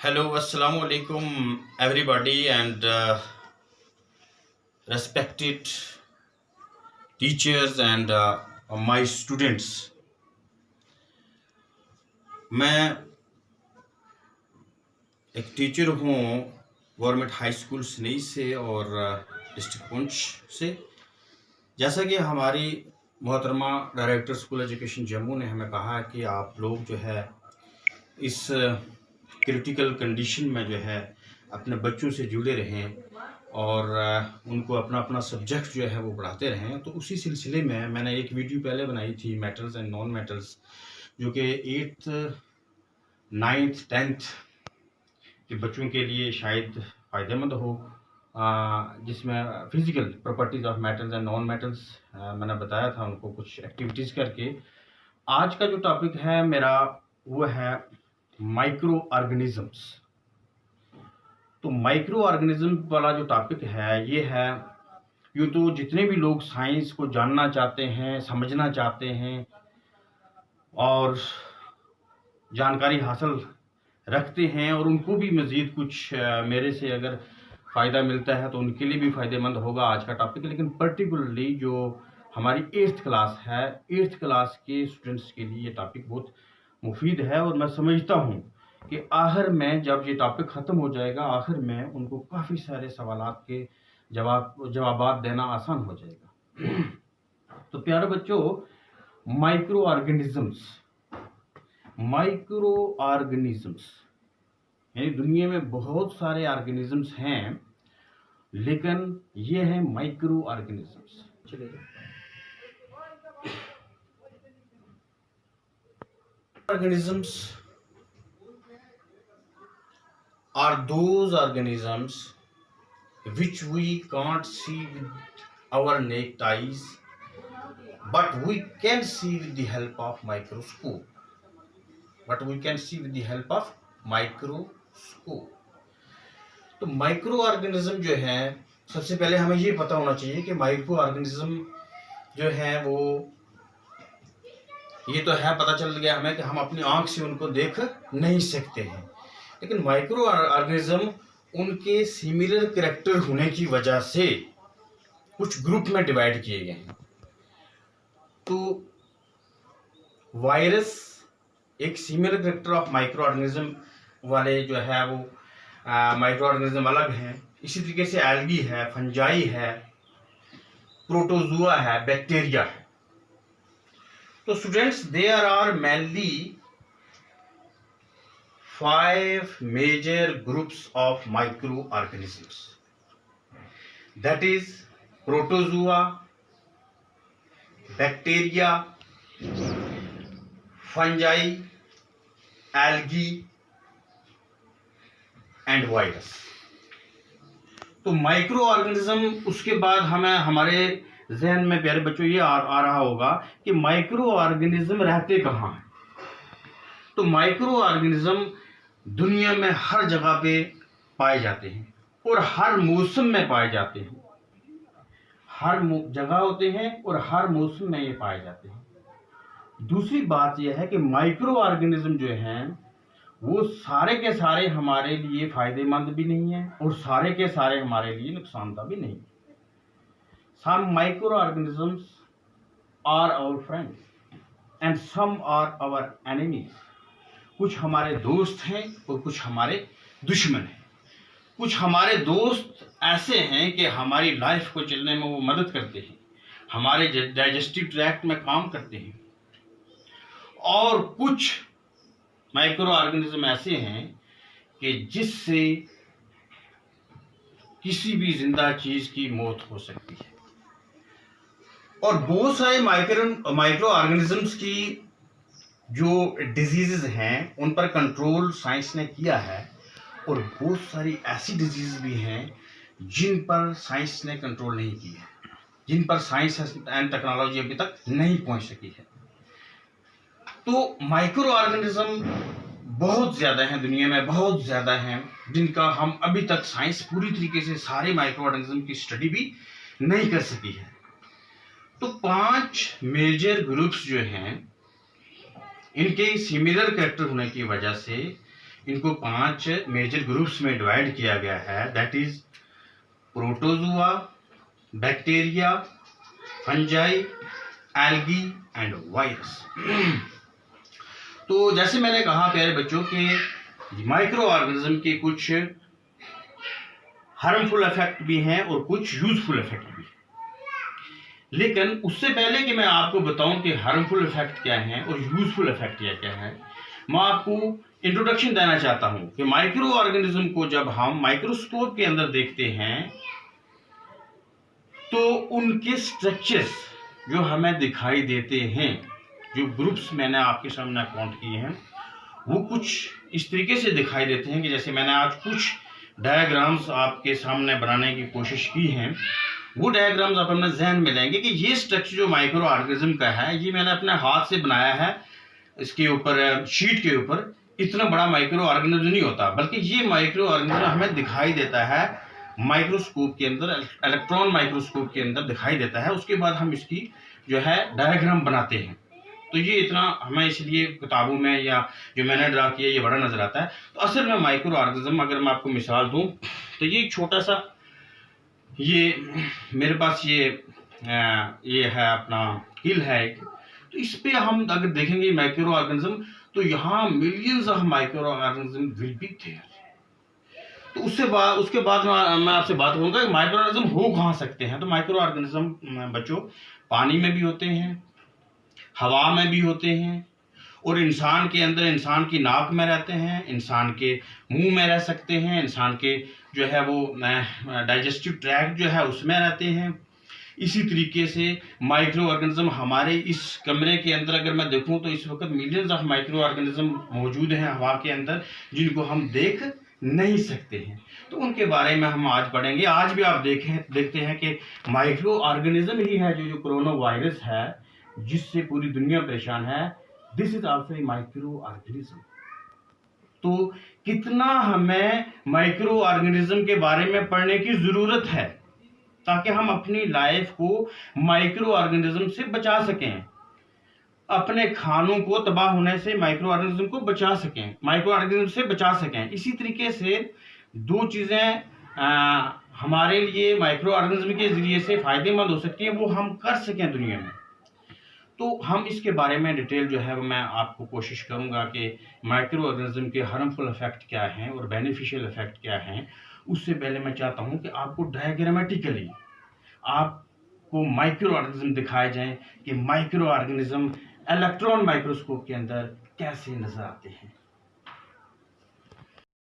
Hello, assalamu alaikum, everybody, and respected teachers and my students. मैं एक teacher हूँ government high school स्नेही से और डिस्ट्रिक्ट पुंछ से। जैसा कि हमारी मोहतरमा डायरेक्टर स्कूल एजुकेशन जम्मू ने हमें कहा है कि आप लोग जो है इस क्रिटिकल कंडीशन में जो है अपने बच्चों से जुड़े रहें और उनको अपना अपना सब्जेक्ट जो है वो पढ़ाते रहें। तो उसी सिलसिले में मैंने एक वीडियो पहले बनाई थी मेटल्स एंड नॉन मेटल्स, जो कि 8th 9th 10th के बच्चों के लिए शायद फ़ायदेमंद हो, जिसमें physical properties of metals and non metals मैंने बताया था उनको कुछ एक्टिविटीज़ करके। आज का जो टॉपिक है मेरा वो है माइक्रो ऑर्गेनिजम्स। तो माइक्रो ऑर्गेनिज्म वाला जो टॉपिक है ये है, यूँ तो जितने भी लोग साइंस को जानना चाहते हैं, समझना चाहते हैं और जानकारी हासिल रखते हैं और उनको भी मज़ीद कुछ मेरे से अगर फ़ायदा मिलता है तो उनके लिए भी फ़ायदेमंद होगा आज का टॉपिक। लेकिन पर्टिकुलरली जो हमारी 8th क्लास है, 8th क्लास के स्टूडेंट्स के लिए ये टॉपिक बहुत मुफीद है और मैं समझता हूँ कि आखिर में जब ये टॉपिक ख़त्म हो जाएगा, आखिर में उनको काफ़ी सारे सवालात के जवाबात देना आसान हो जाएगा। तो प्यारे बच्चों, माइक्रो ऑर्गेनिजम्स यानी दुनिया में बहुत सारे ऑर्गेनिजम्स हैं, लेकिन ये है माइक्रो ऑर्गेनिजम्स। चलिए, organisms are those organisms which we can't see with our naked eyes, but we can see with the help of microscope. तो माइक्रो ऑर्गेनिज्म जो है, सबसे पहले हमें ये पता होना चाहिए कि माइक्रो ऑर्गेनिज्म जो है वो ये तो है, पता चल गया हमें कि हम अपनी आंख से उनको देख नहीं सकते हैं, लेकिन माइक्रो ऑर्गेनिज्म उनके सिमिलर कैरेक्टर होने की वजह से कुछ ग्रुप में डिवाइड किए गए हैं। तो वायरस एक similar character of micro organism वाले जो है वो माइक्रो ऑर्गेनिज्म अलग हैं। इसी तरीके से एल्गी है, फंजाई है, प्रोटोजुआ है, बैक्टीरिया है। तो students, there are mainly 5 major groups of microorganisms, that is protozoa, bacteria, fungi, algae and virus। तो माइक्रो ऑर्गेनिज्म, उसके बाद हमें हमारे जहन में प्यारे बच्चों ये आ रहा होगा कि माइक्रो ऑर्गेनिज्म रहते कहाँ हैं। तो माइक्रो ऑर्गेनिज्म दुनिया में हर जगह पे पाए जाते हैं और हर मौसम में पाए जाते हैं। हर जगह होते हैं और हर मौसम में ये पाए जाते हैं। दूसरी बात यह है कि माइक्रो ऑर्गेनिज्म जो हैं वो सारे के सारे हमारे लिए फायदेमंद भी नहीं है और सारे के सारे हमारे लिए नुकसानदा भी नहीं। Some micro organisms are our friends and some are our enemies. कुछ हमारे दोस्त हैं और कुछ हमारे दुश्मन हैं। कुछ हमारे दोस्त ऐसे हैं कि हमारी लाइफ को चलने में वो मदद करते हैं, हमारे डाइजेस्टिव ट्रैक्ट में काम करते हैं, और कुछ माइक्रो ऑर्गेनिज्म ऐसे हैं कि जिससे किसी भी जिंदा चीज की मौत हो सकती है। और बहुत सारे माइक्रो ऑर्गेनिजम्स की जो डिजीजेज हैं उन पर कंट्रोल साइंस ने किया है, और बहुत सारी ऐसी डिजीज भी हैं जिन पर साइंस ने कंट्रोल नहीं किया है, जिन पर साइंस एंड टेक्नोलॉजी अभी तक नहीं पहुंच सकी है। तो माइक्रो ऑर्गेनिज्म बहुत ज़्यादा हैं, दुनिया में बहुत ज़्यादा हैं, जिनका हम अभी तक साइंस पूरी तरीके से सारे माइक्रो ऑर्गेनिज्म की स्टडी भी नहीं कर सकी है। तो 5 मेजर ग्रुप्स जो हैं, इनके सिमिलर कैरेक्टर होने की वजह से इनको 5 मेजर ग्रुप्स में डिवाइड किया गया है, that is protozoa, bacteria, fungi, algae and virus. तो जैसे मैंने कहा प्यारे बच्चों कि माइक्रो ऑर्गेनिज्म के कुछ हार्मफुल इफेक्ट भी हैं और कुछ यूजफुल इफेक्ट भी। लेकिन उससे पहले कि मैं आपको बताऊं कि हार्मफुल इफेक्ट क्या है और यूजफुल इफेक्ट क्या है, मैं आपको इंट्रोडक्शन देना चाहता हूं कि माइक्रो ऑर्गेनिज्म को जब हम माइक्रोस्कोप के अंदर देखते हैं तो उनके स्ट्रक्चर्स जो हमें दिखाई देते हैं, जो ग्रुप्स मैंने आपके सामने काउंट किए हैं, वो कुछ इस तरीके से दिखाई देते हैं कि जैसे मैंने आज कुछ डायग्राम्स आपके सामने बनाने की कोशिश की है। वो डायग्राम्स आप अपने जहन में लेंगे कि ये स्ट्रक्चर जो माइक्रो ऑर्गेनिज्म का है, ये मैंने अपने हाथ से बनाया है। इसके ऊपर शीट के ऊपर इतना बड़ा माइक्रो ऑर्गेनिज्म नहीं होता, बल्कि ये माइक्रो ऑर्गेनिज्म हमें दिखाई देता है माइक्रोस्कोप के अंदर, इलेक्ट्रॉन माइक्रोस्कोप के अंदर दिखाई देता है। उसके बाद हम इसकी जो है डायग्राम बनाते हैं। तो ये इतना हमें इसलिए किताबों में या जो मैंने ड्रा किया ये बड़ा नजर आता है। तो असल में माइक्रो ऑर्गेनिज्म, अगर मैं आपको मिसाल दूं तो ये एक छोटा सा, ये मेरे पास ये है अपना हिल है एक, तो इस पे हम अगर देखेंगे माइक्रो ऑर्गेनिज्म, तो यहाँ millions of micro organism will be there. तो उसके बाद मैं आपसे बात करूंगा कि माइक्रो ऑर्गेनिज्म हो कहाँ सकते हैं। तो माइक्रो ऑर्गेनिज्म बच्चों पानी में भी होते हैं, हवा में भी होते हैं, और इंसान के अंदर, इंसान की नाक में रहते हैं, इंसान के मुंह में रह सकते हैं, इंसान के जो है वो डाइजेस्टिव ट्रैक्ट जो है उसमें रहते हैं। इसी तरीके से माइक्रो ऑर्गेनिज्म हमारे इस कमरे के अंदर अगर मैं देखूं तो इस वक्त मिलियंस ऑफ माइक्रो ऑर्गेनिज्म मौजूद हैं हवा के अंदर, जिनको हम देख नहीं सकते हैं। तो उनके बारे में हम आज पढ़ेंगे। आज भी आप देखते हैं कि माइक्रो ऑर्गेनिज्म ही है जो कोरोना वायरस है जिससे पूरी दुनिया परेशान है। This is also a micro organism. तो कितना हमें माइक्रो ऑर्गेनिज्म के बारे में पढ़ने की जरूरत है ताकि हम अपनी लाइफ को माइक्रो ऑर्गेनिज्म से बचा सकें, अपने खानों को तबाह होने से माइक्रो ऑर्गेनिज्म को बचा सकें, माइक्रो ऑर्गेनिज्म से बचा सकें। इसी तरीके से दो चीजें हमारे लिए माइक्रो ऑर्गेनिज्म के जरिए से फायदेमंद हो सकती हैं, वो हम कर सकें दुनिया में। तो हम इसके बारे में डिटेल जो है मैं आपको कोशिश करूंगा कि माइक्रो ऑर्गेनिज्म के हार्मफुल इफेक्ट क्या हैं और बेनिफिशियल इफेक्ट क्या हैं। उससे पहले मैं चाहता हूं कि आपको डायग्रामेटिकली आपको माइक्रो ऑर्गेनिज्म दिखाए जाएं कि माइक्रो ऑर्गेनिज्म इलेक्ट्रॉन माइक्रोस्कोप के अंदर कैसे नजर आते हैं।